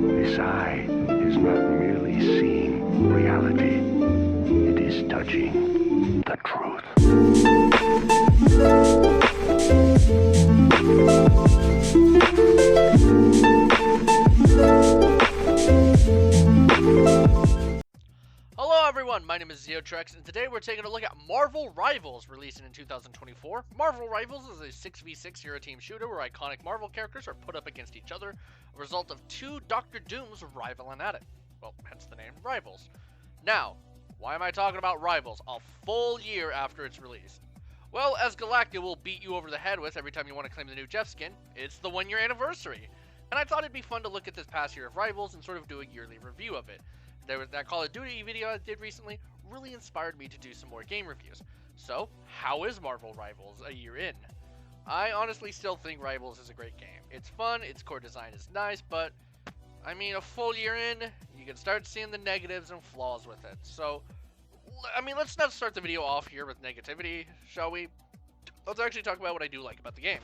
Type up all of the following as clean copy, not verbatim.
This eye is not merely seeing reality, it is touching the truth. Hello everyone, my name is Zeotrex, and today we're taking a look at Marvel Rivals, releasing in 2024. Marvel Rivals is a 6v6 hero team shooter where iconic Marvel characters are put up against each other, a result of two Doctor Dooms rivaling at it. Well, hence the name Rivals. Now, why am I talking about Rivals a full year after its release? Well, as Galactica will beat you over the head with every time you want to claim the new Jeff skin, it's the 1 year anniversary. And I thought it'd be fun to look at this past year of Rivals and sort of do a yearly review of it. There was that Call of Duty video I did recently, really inspired me to do some more game reviews. So, how is Marvel Rivals a year in? I honestly still think Rivals is a great game. It's fun, its core design is nice, but, I mean, a full year in, you can start seeing the negatives and flaws with it. So, I mean, let's not start the video off here with negativity, shall we? Let's actually talk about what I do like about the game.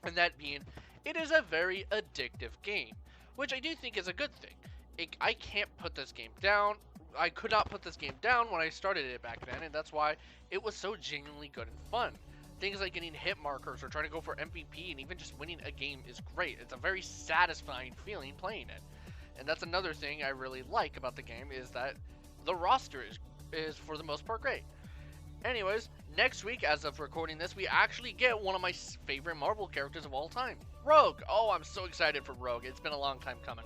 And that being, it is a very addictive game, which I do think is a good thing. I can't put this game down. I could not put this game down when I started it back then, and that's why it was so genuinely good and fun. Things like getting hit markers or trying to go for MVP and even just winning a game is great. It's a very satisfying feeling playing it. And that's another thing I really like about the game, is that the roster is for the most part great. Anyways, next week, as of recording this, we actually get one of my favorite Marvel characters of all time, Rogue. Oh, I'm so excited for Rogue. It's been a long time coming.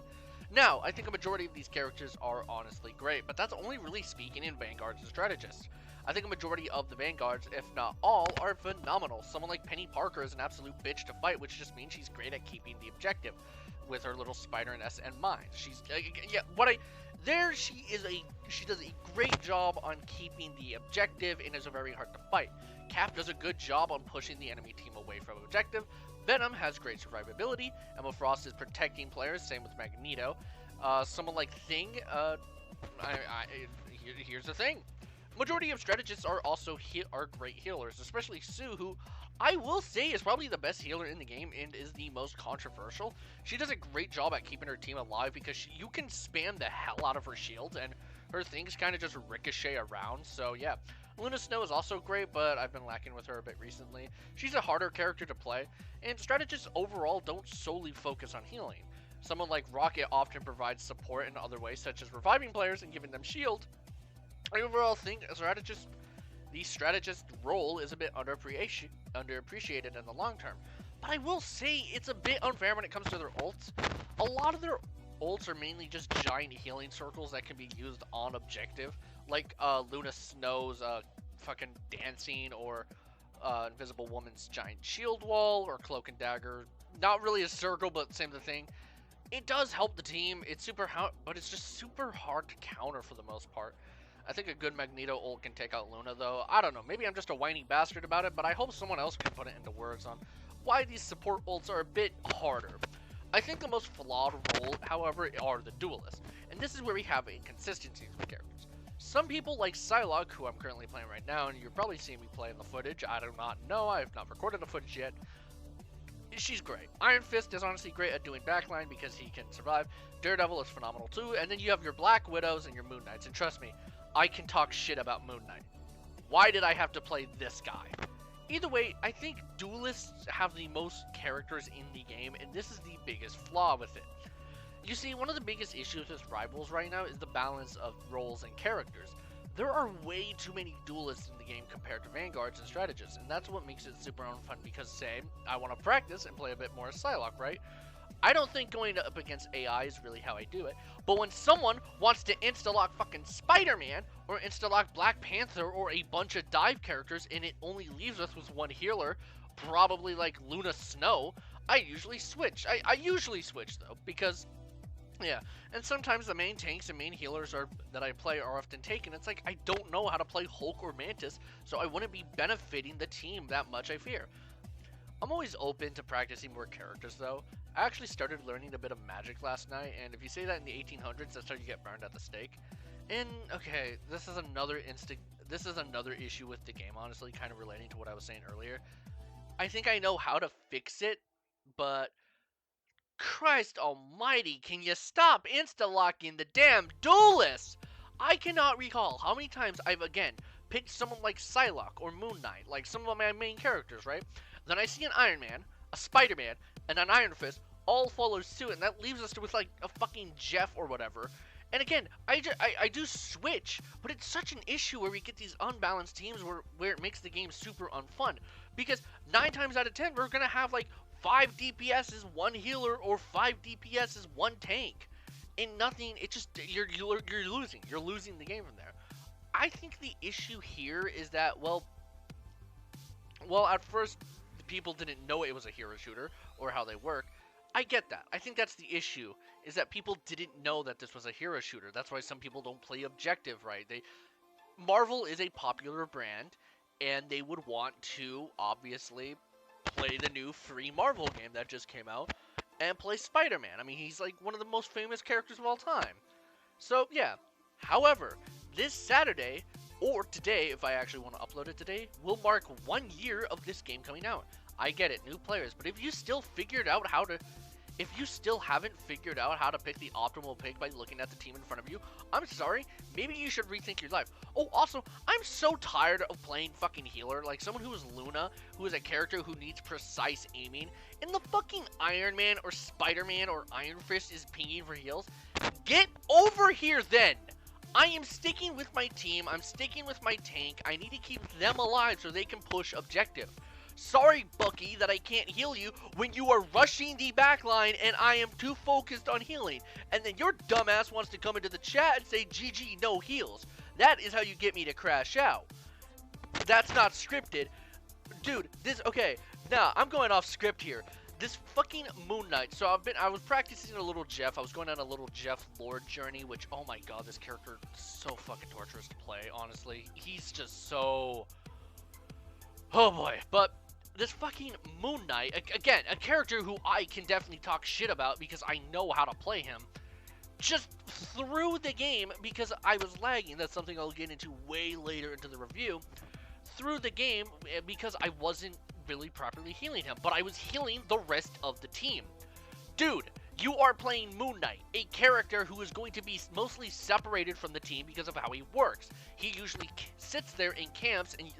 Now, I think a majority of these characters are honestly great, but that's only really speaking in Vanguards and Strategists. I think a majority of the Vanguards, if not all, are phenomenal. Someone like Penny Parker is an absolute bitch to fight, which just means she's great at keeping the objective with her little spider and SN mines. She's, she does a great job on keeping the objective and is very hard to fight. Cap does a good job on pushing the enemy team away from objective. Venom has great survivability. Emma Frost is protecting players, same with Magneto. Someone like Thing, here's the thing. Majority of strategists are also great healers, especially Sue, who I will say is probably the best healer in the game and is the most controversial. She does a great job at keeping her team alive because you can spam the hell out of her shield and her things kind of just ricochet around, so yeah. Luna Snow is also great, but I've been lacking with her a bit recently. She's a harder character to play, and strategists overall don't solely focus on healing. Someone like Rocket often provides support in other ways, such as reviving players and giving them shield. I overall think the strategist role is a bit underappreciated in the long term. But I will say it's a bit unfair when it comes to their ults. A lot of their ults are mainly just giant healing circles that can be used on objective, like Luna Snow's fucking dancing, or Invisible Woman's giant shield wall, or Cloak and Dagger. Not really a circle, but same thing. It does help the team. It's but it's just super hard to counter for the most part. I think a good Magneto ult can take out Luna, though. I don't know, maybe I'm just a whiny bastard about it, but I hope someone else can put it into words on why these support ults are a bit harder. I think the most flawed role, however, are the duelists, and this is where we have inconsistencies with characters. Some people like Psylocke, who I'm currently playing right now, and you're probably seeing me play in the footage. I do not know, I have not recorded the footage yet. She's great. Iron Fist is honestly great at doing backline because he can survive. Daredevil is phenomenal too, and then you have your Black Widows and your Moon Knights, and trust me, I can talk shit about Moon Knight. Why did I have to play this guy? Either way, I think duelists have the most characters in the game, and this is the biggest flaw with it. You see, one of the biggest issues with Rivals right now is the balance of roles and characters. There are way too many duelists in the game compared to Vanguards and Strategists, and that's what makes it super unfun because, say, I want to practice and play a bit more Psylocke, right? I don't think going up against AI is really how I do it, but when someone wants to insta-lock fucking Spider-Man, or insta-lock Black Panther, or a bunch of dive characters, and it only leaves us with one healer, probably like Luna Snow, I usually switch. I usually switch, though, because, yeah, and sometimes the main tanks and main healers that I play are often taken. It's like, I don't know how to play Hulk or Mantis, so I wouldn't be benefiting the team that much, I fear. I'm always open to practicing more characters, though. I actually started learning a bit of magic last night, and if you say that in the 1800s, that's how you get burned at the stake. And, okay, this is another issue with the game, honestly, kind of relating to what I was saying earlier. I think I know how to fix it, but Christ almighty, can you stop insta-locking the damn duelists? I cannot recall how many times I've, again, picked someone like Psylocke or Moon Knight, like some of my main characters, right? Then I see an Iron Man, a Spider-Man, and an Iron Fist all follow suit, and that leaves us with, like, a fucking Jeff or whatever. And again, I do switch, but it's such an issue where we get these unbalanced teams where it makes the game super unfun. Because 9 times out of 10, we're going to have, like, 5 DPSs, 1 healer, or 5 DPSs, 1 tank. And nothing, it just, you're losing. You're losing the game from there. I think the issue here is that, well, at first, the people didn't know it was a hero shooter, or how they work. I get that. I think that's the issue, is that people didn't know that this was a hero shooter. That's why some people don't play objective, right? Marvel is a popular brand, and they would want to, obviously, play the new free Marvel game that just came out, and play Spider-Man. I mean, he's like one of the most famous characters of all time. So, yeah. However, this Saturday, or today, if I actually want to upload it today, will mark 1 year of this game coming out. I get it, new players, but if you still haven't figured out how to pick the optimal pick by looking at the team in front of you, I'm sorry, maybe you should rethink your life. Oh, also, I'm so tired of playing fucking healer, like someone who is Luna, who is a character who needs precise aiming, and the fucking Iron Man or Spider-Man or Iron Fist is pinging for heals. Get over here then! I am sticking with my team, I'm sticking with my tank, I need to keep them alive so they can push objective. Sorry, Bucky, that I can't heal you when you are rushing the backline and I am too focused on healing. And then your dumbass wants to come into the chat and say, GG, no heals. That is how you get me to crash out. That's not scripted. Dude, okay, now, I'm going off script here. This fucking Moon Knight, so I was practicing a little Jeff, I was going on a little Jeff lore journey, which, oh my god, this character is so fucking torturous to play, honestly. He's just so... oh boy, but... this fucking Moon Knight, again, a character who I can definitely talk shit about because I know how to play him, just through the game because I was lagging. That's something I'll get into way later into the review. Through the game because I wasn't really properly healing him, but I was healing the rest of the team. Dude, you are playing Moon Knight, a character who is going to be mostly separated from the team because of how he works. He usually sits there in camps and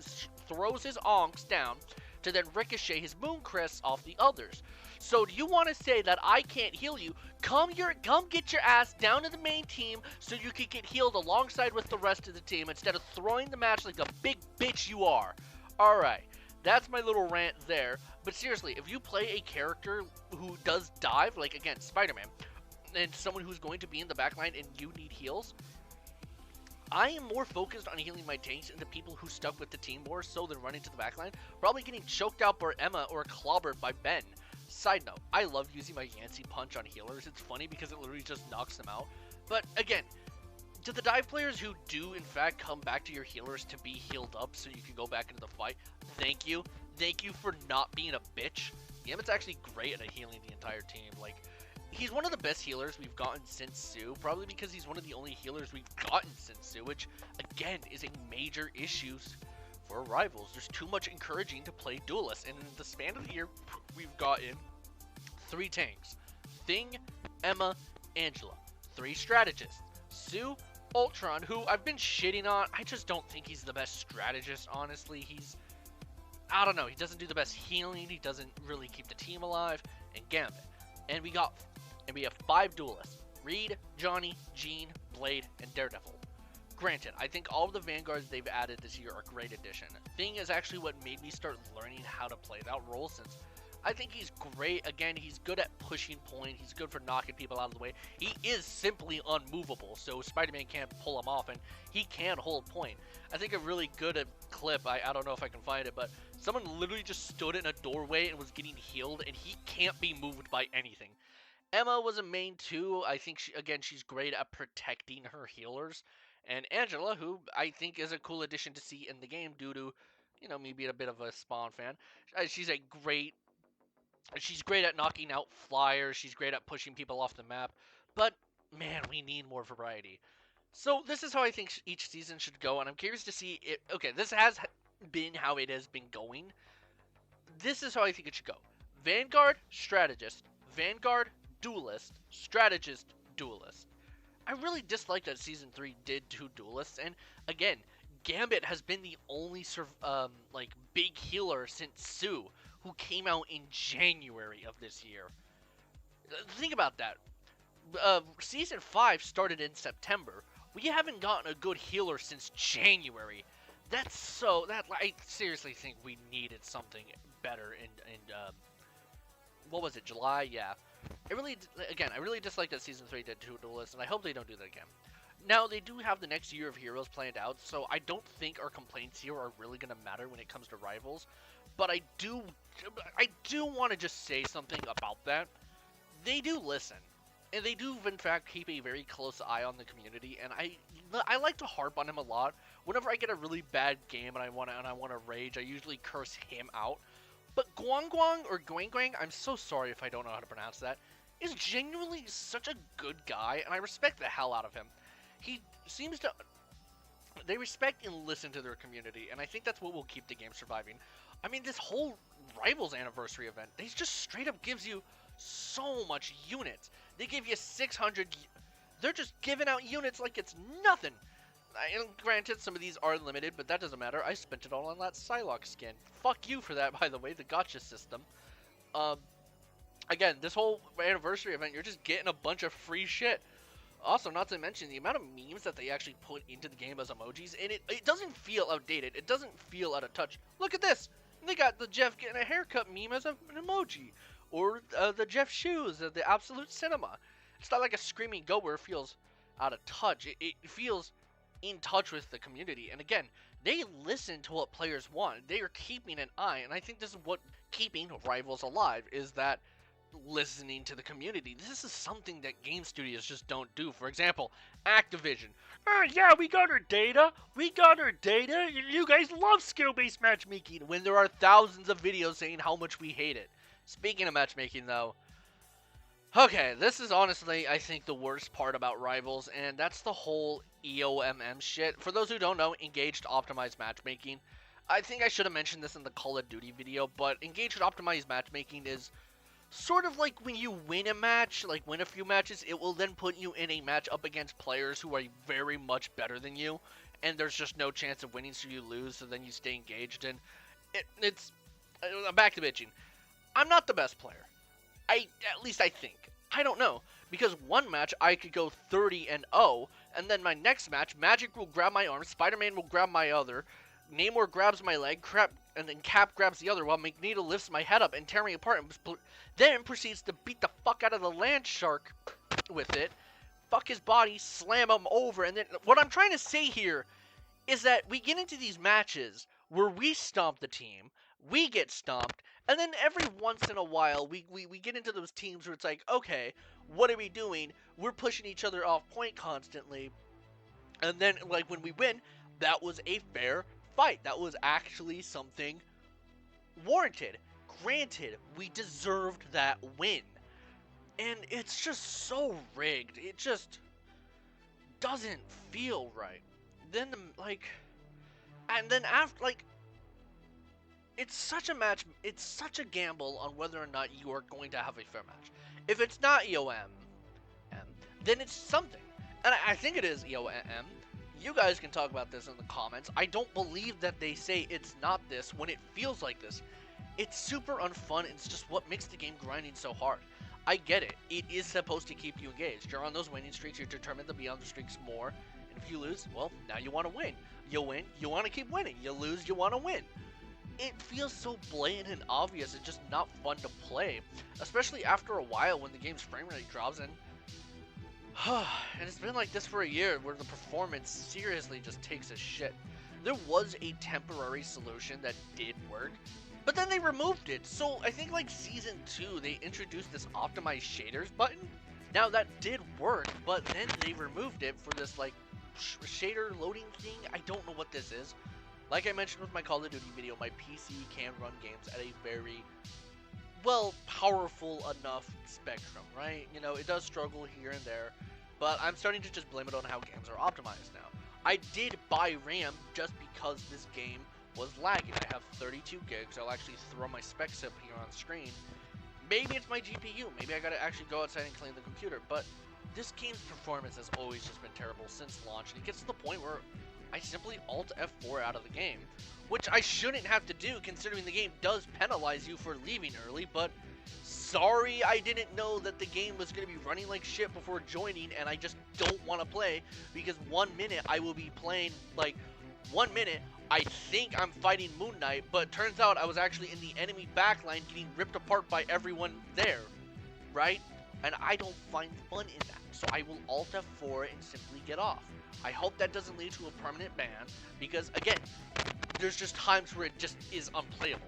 throws his onks down to then ricochet his moon crests off the others. So do you want to say that I can't heal you? Come get your ass down to the main team so you can get healed alongside with the rest of the team instead of throwing the match like the big bitch you are. Alright, that's my little rant there. But seriously, if you play a character who does dive, like again, Spider-Man, and someone who's going to be in the backline and you need heals, I am more focused on healing my tanks and the people who stuck with the team more so than running to the backline, probably getting choked out by Emma or clobbered by Ben. Side note, I love using my Yancey punch on healers. It's funny because it literally just knocks them out. But again, to the dive players who do in fact come back to your healers to be healed up so you can go back into the fight, thank you. Thank you for not being a bitch. Yamit's actually great at healing the entire team. Like, he's one of the best healers we've gotten since Sue, probably because he's one of the only healers we've gotten since Sue, which, again, is a major issue for rivals. There's too much encouraging to play duelists, and in the span of the year, we've gotten 3 tanks. Thing, Emma, Angela. 3 strategists. Sue, Ultron, who I've been shitting on. I just don't think he's the best strategist, honestly. I don't know, he doesn't do the best healing, he doesn't really keep the team alive, and Gambit. And we have 5 duelists. Reed, Johnny, Jean, Blade, and Daredevil. Granted, I think all of the Vanguards they've added this year are a great addition. Thing is actually what made me start learning how to play that role, since I think he's great. Again, he's good at pushing point, he's good for knocking people out of the way. He is simply unmovable, so Spider-Man can't pull him off, and he can hold point. I think a really good clip, I don't know if I can find it, but someone literally just stood in a doorway and was getting healed, and he can't be moved by anything. Emma was a main too. I think, she's great at protecting her healers. And Angela, who I think is a cool addition to see in the game due to, me being a bit of a Spawn fan. She's great at knocking out flyers. She's great at pushing people off the map. But, man, we need more variety. So, this is how I think each season should go. And I'm curious to see it. Okay, this has been how it has been going. This is how I think it should go. Vanguard, strategist. Vanguard, duelist, strategist, duelist. I really dislike that Season 3 did 2 duelists, and again, Gambit has been the only like big healer since Sue, who came out in January of this year. Think about that. Season 5 started in September. We haven't gotten a good healer since January. I seriously think we needed something better in what was it, July? Yeah. I really dislike that Season 3 did 2 duelists, and I hope they don't do that again. Now, they do have the next year of Heroes planned out, so I don't think our complaints here are really going to matter when it comes to Rivals. But I do want to just say something about that. They do listen, and they do, in fact, keep a very close eye on the community, and I like to harp on him a lot. Whenever I get a really bad game and I want to rage, I usually curse him out. But Guang Guang, or Guang Guang, I'm so sorry if I don't know how to pronounce that, is genuinely such a good guy, and I respect the hell out of him. He seems to... They respect and listen to their community, and I think that's what will keep the game surviving. I mean, this whole Rivals anniversary event, they just straight up gives you so much units. They give you 600... They're just giving out units like it's nothing. And granted, some of these are limited, but that doesn't matter. I spent it all on that Psylocke skin. Fuck you for that, by the way, the gotcha system. Again, this whole anniversary event, you're just getting a bunch of free shit. Also, not to mention the amount of memes that they actually put into the game as emojis, and it doesn't feel outdated. It doesn't feel out of touch. Look at this! They got the Jeff getting a haircut meme as an emoji. Or the Jeff shoes, the Absolute Cinema. It's not like a screaming goat where it feels out of touch. It feels in touch with the community. And again, they listen to what players want. They are keeping an eye, and I think this is what keeping Rivals alive, is that listening to the community. This is something that game studios just don't do. For example, Activision. Yeah, we got our data. We got our data. You guys love skill-based matchmaking, when there are thousands of videos saying how much we hate it. Speaking of matchmaking, though, okay, this is honestly, I think, the worst part about Rivals, and that's the whole EOMM shit. For those who don't know, Engaged Optimized Matchmaking. I think I should have mentioned this in the Call of Duty video, but Engaged Optimized Matchmaking is sort of like when you win a match, like win a few matches, it will then put you in a match up against players who are very much better than you, and there's just no chance of winning, so you lose, so then you stay engaged, and it's... I'm back to bitching. I'm not the best player. At least I think. I don't know. Because one match, I could go 30-0, and then my next match, Magic will grab my arm, Spider-Man will grab my other, Namor grabs my leg, and then Cap grabs the other, while Magneto lifts my head up and tears me apart, and then proceeds to beat the fuck out of the land shark with it, fuck his body, slam him over, and then... What I'm trying to say here is that we get into these matches where we stomp the team, we get stomped, and then every once in a while, we get into those teams where it's like, okay, what are we doing? We're pushing each other off point constantly. And then, like, when we win, that was a fair fight. That was actually something warranted. Granted, we deserved that win. And it's just so rigged. It just doesn't feel right. Then, like... And then after, like... It's such a gamble on whether or not you are going to have a fair match. If it's not EOM, then it's something. And I think it is EOM. You guys can talk about this in the comments. I don't believe that they say it's not this when it feels like this. It's super unfun. It's just what makes the game grinding so hard. I get it. It is supposed to keep you engaged. You're on those winning streaks. You're determined to be on the streaks more. And if you lose, well, now you want to win. You win, you want to keep winning. You lose, you want to win. It feels so blatant and obvious. It's just not fun to play, especially after a while when the game's frame rate drops in. And it's been like this for a year, where the performance seriously just takes a shit. There was a temporary solution that did work, but then they removed it. So I think like Season 2, they introduced this optimized shaders button. Now that did work, but then they removed it for this like shader loading thing. I don't know what this is. Like I mentioned with my Call of Duty video, my PC can run games at a very, well, powerful enough spectrum, right? You know, it does struggle here and there, but I'm starting to just blame it on how games are optimized now. I did buy RAM just because this game was lagging. I have 32 gigs. I'll actually throw my specs up here on screen. maybe it's my GPU. Maybe I gotta actually go outside and clean the computer. But this game's performance has always just been terrible since launch. And it gets to the point where I simply Alt F4 out of the game. Which I shouldn't have to do considering the game does penalize you for leaving early. But sorry, I didn't know that the game was going to be running like shit before joining. And I just don't want to play. Because 1 minute I will be playing, like, 1 minute I think I'm fighting Moon Knight, but turns out I was actually in the enemy backline getting ripped apart by everyone there, right? And I don't find fun in that, so I will Alt F4 and simply get off. I hope that doesn't lead to a permanent ban, because again, there's just times where it just is unplayable.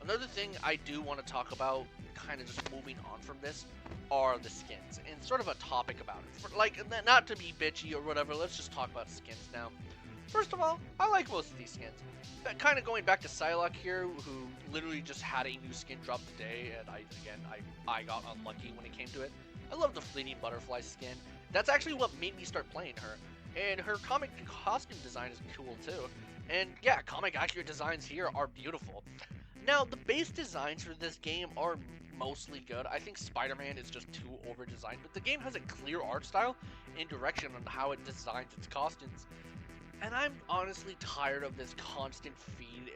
Another thing I do want to talk about, kind of just moving on from this, are the skins, and sort of a topic about it. For, like, not to be bitchy or whatever, let's just talk about skins now. First of all, I like most of these skins. Kind of going back to Psylocke here, who literally just had a new skin drop today, and I got unlucky when it came to it. I love the Fleeting Butterfly skin. That's actually what made me start playing her. And her comic costume design is cool too. And yeah, comic accurate designs here are beautiful. Now, the base designs for this game are mostly good. I think Spider-Man is just too over-designed, but the game has a clear art style and direction on how it designs its costumes. And I'm honestly tired of this constant feed.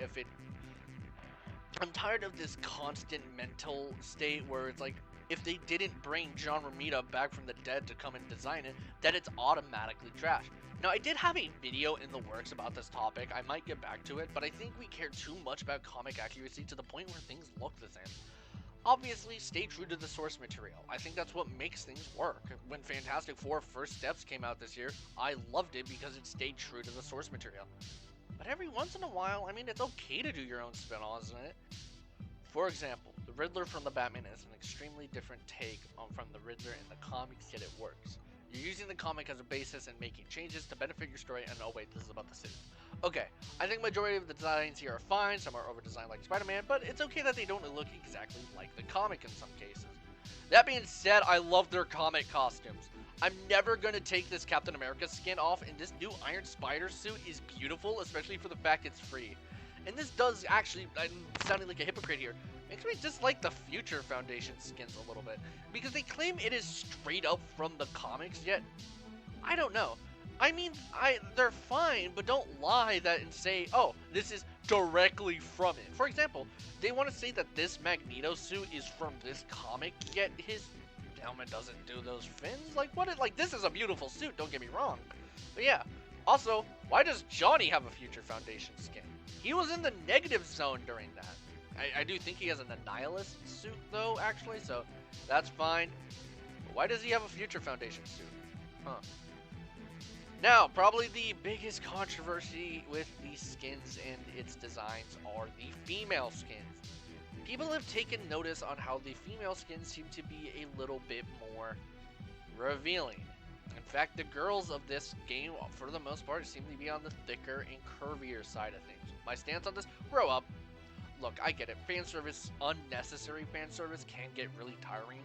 I'm tired of this constant mental state where it's like, if they didn't bring John Romita back from the dead to come and design it, that it's automatically trash. Now, I did have a video in the works about this topic. I might get back to it, but I think we care too much about comic accuracy to the point where things look the same. Obviously, stay true to the source material. I think that's what makes things work. When Fantastic Four First Steps came out this year, I loved it because it stayed true to the source material. But every once in a while, I mean, it's okay to do your own spin-offs in it. For example, the Riddler from the Batman is an extremely different take from the Riddler in the comics, yet it works. You're using the comic as a basis and making changes to benefit your story, and oh wait, this is about the city. Okay, I think majority of the designs here are fine, some are over-designed like Spider-Man, but it's okay that they don't look exactly like the comic in some cases. That being said, I love their comic costumes. I'm never going to take this Captain America skin off, and this new Iron Spider suit is beautiful, especially for the fact it's free. And this does actually, I'm sounding like a hypocrite here, makes me dislike the Future Foundation skins a little bit, because they claim it is straight up from the comics, yet I don't know. I mean, they're fine, but don't lie that and say, oh, this is directly from it. For example, they want to say that this Magneto suit is from this comic, yet his helmet doesn't do those fins. Like, what? Like, this is a beautiful suit, don't get me wrong. But yeah, also, why does Johnny have a Future Foundation skin? He was in the negative zone during that. I do think he has an Annihilus suit, though, actually, so that's fine. But why does he have a Future Foundation suit? Huh. Now, probably the biggest controversy with these skins and its designs are the female skins. People have taken notice on how the female skins seem to be a little bit more revealing. In fact, the girls of this game, for the most part, seem to be on the thicker and curvier side of things. My stance on this, grow up. Look, I get it. Fan service, unnecessary fan service can get really tiring.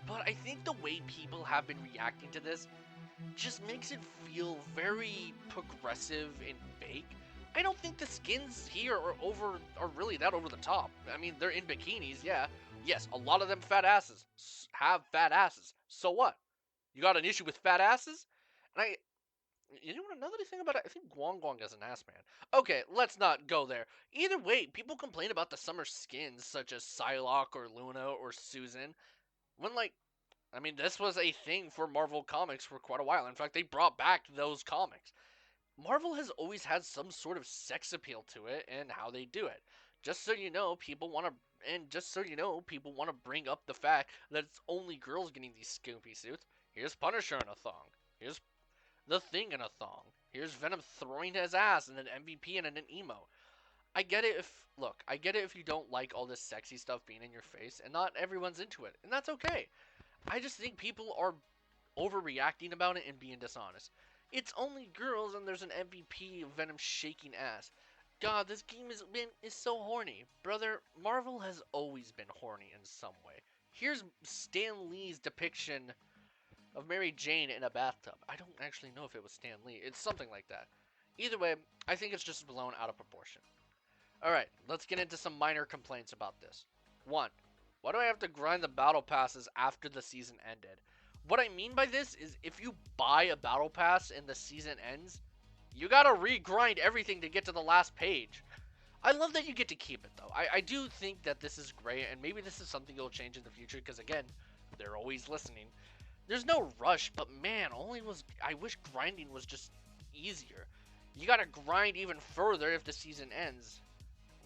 But I think the way people have been reacting to this just makes it feel very progressive and fake. I don't think the skins here are really that over the top. I mean, they're in bikinis, yeah. Yes, a lot of them fat asses have fat asses. So what? You got an issue with fat asses? And you know what, another thing about it, I think Guang Guang is an ass man. Okay, let's not go there. Either way, people complain about the summer skins, such as Psylocke or Luna or Susan, when, like, I mean, this was a thing for Marvel Comics for quite a while. In fact, they brought back those comics. Marvel has always had some sort of sex appeal to it and how they do it. Just so you know, people want to bring up the fact that it's only girls getting these Scoopy suits. Here's Punisher in a thong. Here's the Thing in a thong. Here's Venom throwing his ass and an MVP and an emo. I get it if you don't like all this sexy stuff being in your face, and not everyone's into it, and that's okay. I just think people are overreacting about it and being dishonest. It's only girls and there's an MVP of Venom shaking ass. God, this game is so horny. Brother, Marvel has always been horny in some way. Here's Stan Lee's depiction of Mary Jane in a bathtub. I don't actually know if it was Stan Lee. It's something like that. Either way, I think it's just blown out of proportion. Alright, let's get into some minor complaints about this. 1. Why do I have to grind the battle passes after the season ended? What I mean by this is if you buy a battle pass and the season ends, you gotta re-grind everything to get to the last page. I love that you get to keep it, though. I do think that this is great, and maybe this is something you'll change in the future, because, again, they're always listening. There's no rush, but, man, I wish grinding was just easier. You gotta grind even further if the season ends.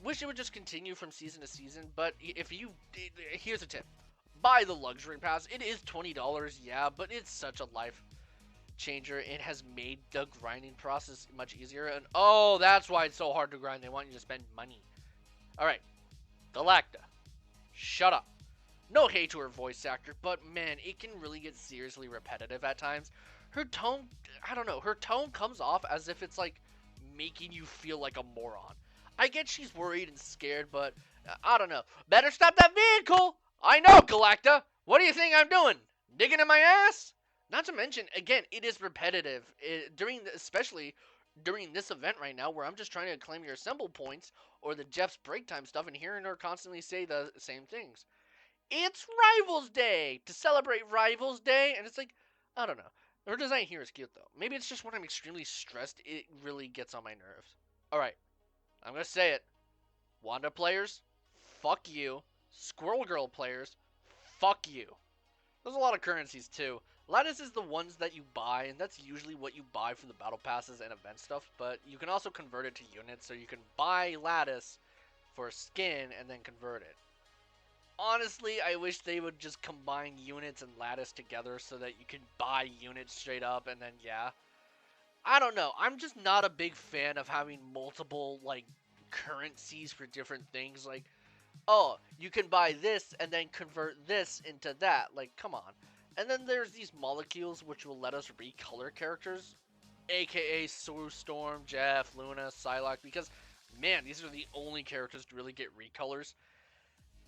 Wish it would just continue from season to season, but here's a tip. Buy the luxury pass. It is $20, yeah, but it's such a life changer. It has made the grinding process much easier, and oh, that's why it's so hard to grind. They want you to spend money. Alright, Galacta. Shut up. No hate to her voice actor, but man, it can really get seriously repetitive at times. Her tone, I don't know, her tone comes off as if it's like making you feel like a moron. I get she's worried and scared, but I don't know. Better stop that vehicle! I know, Galacta! What do you think I'm doing? Digging in my ass? Not to mention, again, it is repetitive. Especially during this event right now, where I'm just trying to claim your assemble points, or the Jeff's break time stuff, and hearing her constantly say the same things. It's Rivals Day! To celebrate Rivals Day! And it's like, I don't know. Her design here is cute, though. Maybe it's just when I'm extremely stressed, it really gets on my nerves. Alright, I'm gonna say it. Wanda players, fuck you. Squirrel Girl players, fuck you. There's a lot of currencies, too. Lattice is the ones that you buy, and that's usually what you buy from the battle passes and event stuff, but you can also convert it to units, so you can buy Lattice for a skin and then convert it. Honestly, I wish they would just combine units and Lattice together so that you can buy units straight up, and then, yeah. I don't know. I'm just not a big fan of having multiple, like, currencies for different things. Like, oh, you can buy this and then convert this into that. Like, come on. And then there's these molecules which will let us recolor characters, aka Sue Storm, Jeff, Luna, Psylocke, because, man, these are the only characters to really get recolors.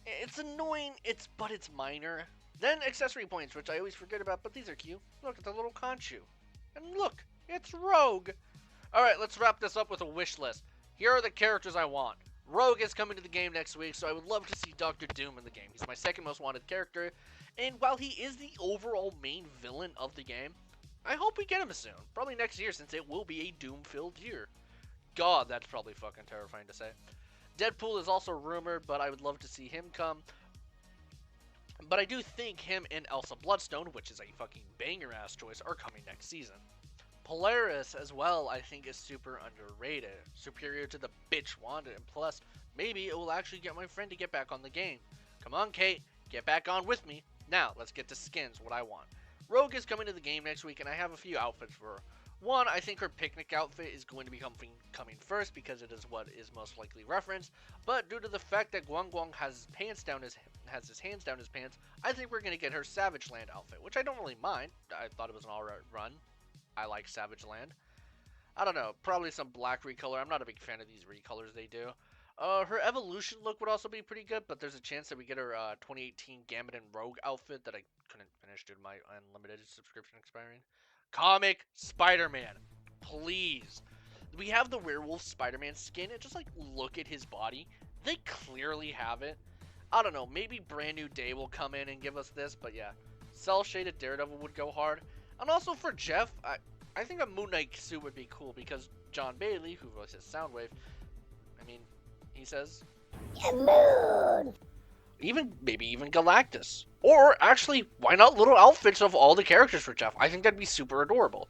It's annoying, but it's minor. Then accessory points, which I always forget about, but these are cute. Look at the little Conchu. And look, it's Rogue. Alright, let's wrap this up with a wish list. Here are the characters I want. Rogue is coming to the game next week, so I would love to see Dr. Doom in the game. He's my second most wanted character, and while he is the overall main villain of the game, I hope we get him soon. Probably next year, since it will be a Doom-filled year. God, that's probably fucking terrifying to say. Deadpool is also rumored, but I would love to see him come. But I do think him and Elsa Bloodstone, which is a fucking banger-ass choice, are coming next season. Polaris, as well, I think is super underrated. Superior to the bitch Wanda, and plus, maybe it will actually get my friend to get back on the game. Come on, Kate, get back on with me. Now, let's get to skins, what I want. Rogue is coming to the game next week, and I have a few outfits for her. One, I think her picnic outfit is going to be coming first because it is what is most likely referenced. But due to the fact that Guang Guang has his hands down his pants, I think we're going to get her Savage Land outfit, which I don't really mind. I thought it was an alright run. I like Savage Land. I don't know, probably some black recolor. I'm not a big fan of these recolors they do. Her evolution look would also be pretty good, but there's a chance that we get her 2018 Gambit and Rogue outfit that I couldn't finish due to my unlimited subscription expiring. Comic Spider-Man, please. We have the werewolf Spider-Man skin, and just like look at his body. They clearly have it. I don't know, maybe Brand New Day will come in and give us this, but yeah. Cell-shaded Daredevil would go hard. And also for Jeff, I think a Moon Knight suit would be cool because John Bailey, who voices Soundwave, I mean, he says, moon. Maybe even Galactus. Or, actually, why not little outfits of all the characters for Jeff? I think that'd be super adorable.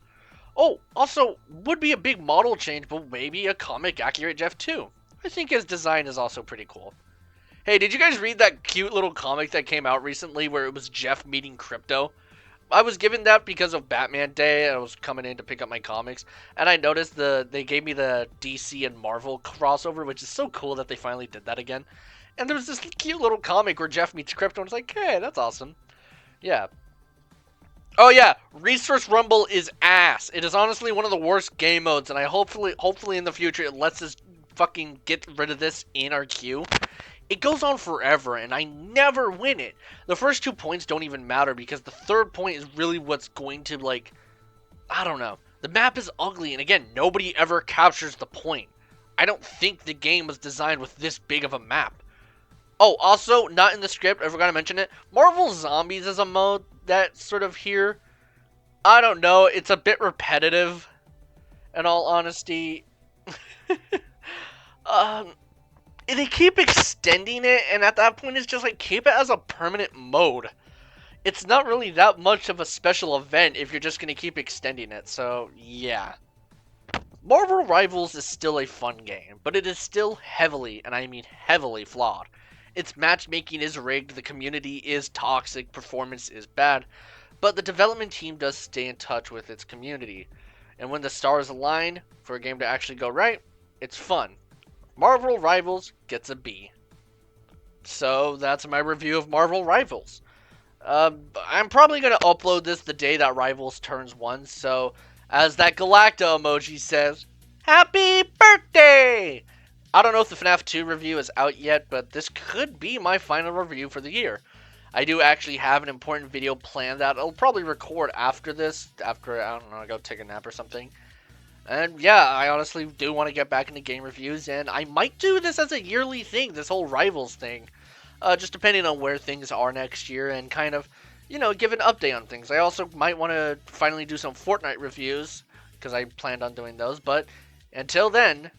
Oh, also, would be a big model change, but maybe a comic-accurate Jeff too. I think his design is also pretty cool. Hey, did you guys read that cute little comic that came out recently where it was Jeff meeting Crypto? I was given that because of Batman Day. I was coming in to pick up my comics, and I noticed they gave me the DC and Marvel crossover, which is so cool that they finally did that again. And there was this cute little comic where Jeff meets Crypto, and it's like, hey, that's awesome. Yeah. Oh yeah, Resource Rumble is ass. It is honestly one of the worst game modes, and I hopefully in the future it lets us fucking get rid of this in our queue. It goes on forever, and I never win it. The first 2 points don't even matter, because the third point is really what's going to, like, I don't know. The map is ugly, and again, nobody ever captures the point. I don't think the game was designed with this big of a map. Oh, also, not in the script, I forgot to mention it. Marvel Zombies is a mode that's sort of here. I don't know, it's a bit repetitive, in all honesty. um, they keep extending it, and at that point, it's just like, keep it as a permanent mode. It's not really that much of a special event if you're just going to keep extending it, so yeah. Marvel Rivals is still a fun game, but it is still heavily, and I mean heavily, flawed. Its matchmaking is rigged, the community is toxic, performance is bad, but the development team does stay in touch with its community. And when the stars align for a game to actually go right, it's fun. Marvel Rivals gets a B. So that's my review of Marvel Rivals. I'm probably going to upload this the day that Rivals turns 1, so as that Galacto emoji says, happy birthday! I don't know if the FNAF 2 review is out yet, but this could be my final review for the year. I do actually have an important video planned that I'll probably record after this, after, I don't know, I go take a nap or something. And yeah, I honestly do want to get back into game reviews, and I might do this as a yearly thing, this whole Rivals thing. Just depending on where things are next year and kind of, give an update on things. I also might want to finally do some Fortnite reviews because I planned on doing those. But until then,